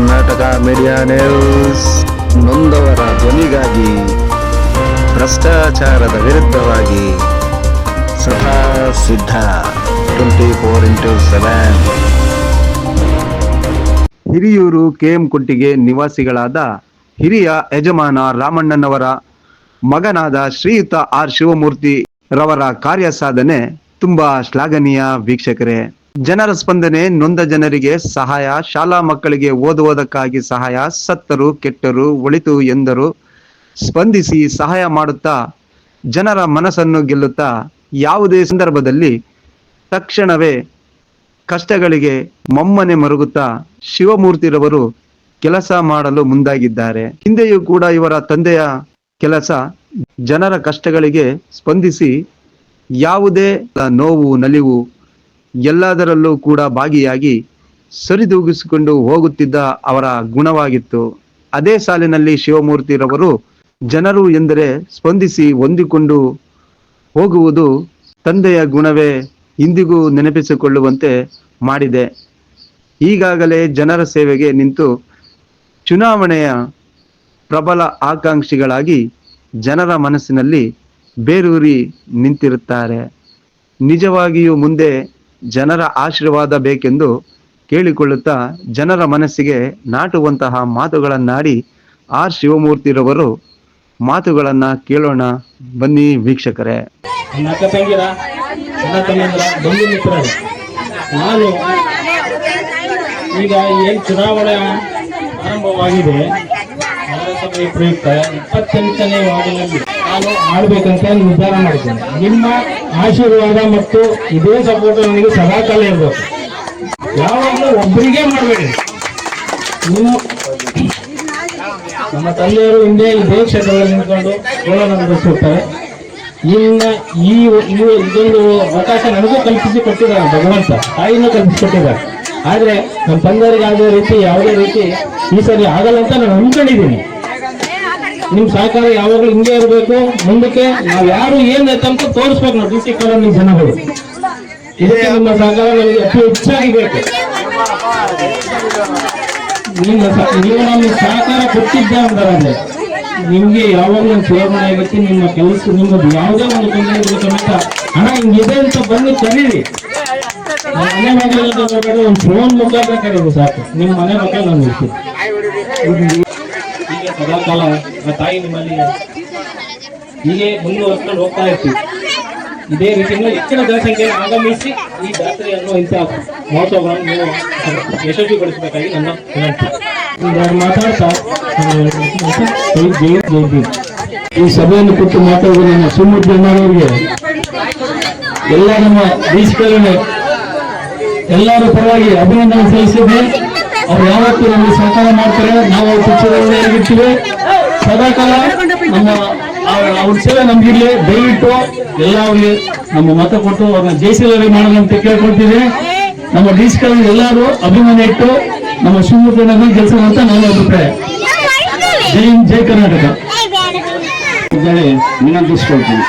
Karnataka media news ನೊಂದವರ ಧ್ವನಿಗಾಗಿ, ಭ್ರಷ್ಟಾಚಾರದ ವಿರುದ್ಧವಾಗಿ ಸದಾ ಸಿದ್ಧ 24x7. ಹಿರಿಯೂರು ಕೆಎಂ ಕೊಟ್ಟಿಗೆ ನಿವಾಸಿಗಳಾದ ಹಿರಿಯ ಯಜಮಾನ ರಾಮಣ್ಣನವರ ಮಗನಾದ ಶ್ರೀಯುತ ಆರ್ ಶಿವಮೂರ್ತಿ ರವರ ಕಾರ್ಯ ಸಾಧನೆ ತುಂಬಾ ಶ್ಲಾಘನೀಯ. ವೀಕ್ಷಕರೇ, ಜನರ ಸ್ಪಂದನೆ, ನೊಂದ ಜನರಿಗೆ ಸಹಾಯ, ಶಾಲಾ ಮಕ್ಕಳಿಗೆ ಓದುವುದಕ್ಕಾಗಿ ಸಹಾಯ, ಸತ್ತರು ಕೆಟ್ಟರು ಒಳಿತು ಎಂದರು ಸ್ಪಂದಿಸಿ ಸಹಾಯ ಮಾಡುತ್ತಾ ಜನರ ಮನಸ್ಸನ್ನು ಗೆಲ್ಲುತ್ತಾ, ಯಾವುದೇ ಸಂದರ್ಭದಲ್ಲಿ ತಕ್ಷಣವೇ ಕಷ್ಟಗಳಿಗೆ ಮೊಮ್ಮನೆ ಮರುಗುತ್ತಾ ಶಿವಮೂರ್ತಿರವರು ಕೆಲಸ ಮಾಡಲು ಮುಂದಾಗಿದ್ದಾರೆ. ಹಿಂದೆಯೂ ಕೂಡ ಇವರ ತಂದೆಯ ಕೆಲಸ ಜನರ ಕಷ್ಟಗಳಿಗೆ ಸ್ಪಂದಿಸಿ ಯಾವುದೇ ನೋವು ನಲಿವು ಎಲ್ಲದರಲ್ಲೂ ಕೂಡ ಭಾಗಿಯಾಗಿ ಸರಿದೂಗಿಸಿಕೊಂಡು ಹೋಗುತ್ತಿದ್ದ ಅವರ ಗುಣವಾಗಿತ್ತು. ಅದೇ ಸಾಲಿನಲ್ಲಿ ಶಿವಮೂರ್ತಿರವರು ಜನರು ಎಂದರೆ ಸ್ಪಂದಿಸಿ ಹೊಂದಿಕೊಂಡು ಹೋಗುವುದು ತಂದೆಯ ಗುಣವೇ ಇಂದಿಗೂ ನೆನಪಿಸಿಕೊಳ್ಳುವಂತೆ ಮಾಡಿದೆ. ಈಗಾಗಲೇ ಜನರ ಸೇವೆಗೆ ನಿಂತು ಚುನಾವಣೆಯ ಪ್ರಬಲ ಆಕಾಂಕ್ಷಿಗಳಾಗಿ ಜನರ ಮನಸ್ಸಿನಲ್ಲಿ ಬೇರೂರಿ ನಿಂತಿರುತ್ತಾರೆ. ನಿಜವಾಗಿಯೂ ಮುಂದೆ ಜನರ ಆಶೀರ್ವಾದ ಬೇಕೆಂದು ಕೇಳಿಕೊಳ್ಳುತ್ತಾ ಜನರ ಮನಸ್ಸಿಗೆ ನಾಟುವಂತಹ ಮಾತುಗಳನ್ನಾಡಿ ಆರ್ ಶಿವಮೂರ್ತಿರವರು ಮಾತುಗಳನ್ನ ಕೇಳೋಣ ಬನ್ನಿ ವೀಕ್ಷಕರೇ. ನಾನು ಈಗ ಏನು ಚುನಾವಣೆ ಆರಂಭವಾಗಿದೆ, ನಗರಸಭೆ ಪ್ರಯುಕ್ತ 28ನೇ ವಾರ್ಡಿನಲ್ಲಿ ನಾನು ಆಳ್ಬೇಕಂತ ನಿರ್ಧಾರ ಮಾಡಿದ್ದೇನೆ. ನಿಮ್ಮ ಆಶೀರ್ವಾದ ಮತ್ತು ಇದೇ ಸಪೋರ್ಟ್ ನನಗೆ ಸದಾಕಾಲ ಇರಬೇಕು. ಯಾವಾಗಲೂ ಒಬ್ಬರಿಗೆ ಮಾಡಬೇಡಿ. ನಮ್ಮ ತಂದೆಯವರು ಹಿಂದೆ ಇದೇ ಕ್ಷೇತ್ರದಲ್ಲಿ ನಿಂತ್ಕೊಂಡು ಗೋಳನ್ನು ನಡೆಸುತ್ತಾರೆ. ಇನ್ನು ಇದೊಂದು ಅವಕಾಶ ನನಗೂ ಕಲ್ಪಿಸಿ ಕೊಟ್ಟಿದ್ದಾರೆ ಭಗವಂತ, ತಾಯಿನೂ ಕಲ್ಪಿಸಿಕೊಟ್ಟಿದ್ದಾರೆ. ಆದ್ರೆ ನಮ್ಮ ತಂದೆಯವರಿಗೆ ಯಾವುದೇ ರೀತಿ ಈ ಸರಿ ಆಗಲ್ಲ ಅಂತ ನಾನು ಅನ್ಕೊಂಡಿದ್ದೀನಿ. ನಿಮ್ ಸಹಕಾರ ಯಾವಾಗಲೂ ಹಿಂಗೆ ಇರಬೇಕು. ಮುಂದಕ್ಕೆ ನಾವ್ ಯಾರು ಏನ್ ಅಂತ ತೋರಿಸ್ಬೇಕು ನಾವು ಡಿಸಿ ಕಾಲೋನಿ ಜನಗಳು. ಇದಕ್ಕೆ ನಿಮ್ಮ ಸಹಕಾರ ನನಗೆ ಅತಿ ಹೆಚ್ಚಾಗಿ ಬೇಕು. ನೀವು ನಮ್ಗೆ ಸಹಕಾರ ಕೊಟ್ಟಿದ್ದೆ ಅಂದ್ರೆ ನಿಮ್ಗೆ ಯಾವಾಗಲೂ ಸೇವನೆ ಆಗುತ್ತೆ. ನಿಮ್ಮ ಕೆಲಸ ನಿಮ್ಮದು ಯಾವುದೇ ಒಂದು ತೊಂದರೆ ಇರಬೇಕಂತ ಹಣ ಹಿಂಗಿದೆ ಅಂತ ಬಂದು ಕರೀರಿ. ಮನೆ ಮಕ್ಕಳು ಒಂದು ಫೋನ್ ಮುಖಾಂತರ ಕರೀರಿ ಸಾಕು. ನಿಮ್ಮ ಮನೆ ಮಕ್ಕಳು ನಾನು ಇರ್ತೀನಿ. ಹೀಗೆ ಸದಾಕಾಲ ತಾಯಿ ನಿಮ್ಮಲ್ಲಿ ಹೀಗೆ ಮುಂದುವರ್ಸ್ಕೊಂಡು ಹೋಗ್ತಾ ಇರ್ತೀವಿ. ಇದೇ ರೀತಿಯಿಂದ ಹೆಚ್ಚಿನ ಜನಸಂಖ್ಯೆಯನ್ನು ಆಗಮಿಸಿ ಈ ಜಾತ್ರೆಯನ್ನು ಇಂಥ ಮಹೋತ್ಸವಗಳನ್ನು ನೀವು ಯಶಸ್ವಿಗೊಳಿಸಬೇಕಾಗಿ ನನ್ನ ವಿನಂತಿ. ಮಾತಾಡ್ತಾ ಈ ಸಭೆಯನ್ನು ಕೊಟ್ಟು ಮಾತಾಡುವ ನಮ್ಮ ಶಿವಮೂರ್ತಿ ಅಣ್ಣವರಿಗೆ ಎಲ್ಲ ನಮ್ಮ ದೇಶದಲ್ಲಿ ಎಲ್ಲರ ಪರವಾಗಿ ಅಭಿನಂದನೆ ಸಲ್ಲಿಸಿದೆ. ಅವ್ರು ಯಾವತ್ತೂ ನಮಗೆ ಸಹಕಾರ ಮಾಡ್ತಾರೆ. ನಾವು ಪಕ್ಷದಲ್ಲಿರ್ತೀವಿ ಸದಾಕಾಲ. ನಮ್ಮ ಅವ್ರ ಸೇವೆ ನಮ್ಗಿರ್ಲಿ. ದಯವಿಟ್ಟು ಎಲ್ಲ ಅವ್ರಿಗೆ ನಮ್ಮ ಮತ ಕೊಟ್ಟು ಅವ್ರನ್ನ ಜಯಿಸಿ ಮಾಡೋದಂತ ಕೇಳ್ಕೊಳ್ತೀವಿ. ನಮ್ಮ ಡಿಸ್ಕಲ್ ಎಲ್ಲರೂ ಅಭಿಮಾನ ಇಟ್ಟು ನಮ್ಮ ಶಿವಮೊಗ್ಗ ಕೆಲಸ ಅಂತ ನನ್ನ ಅಭಿಪ್ರಾಯ. ಜೈ ಕರ್ನಾಟಕ ವಿನಂತಿಸ್ಕೊಳ್ತೀನಿ.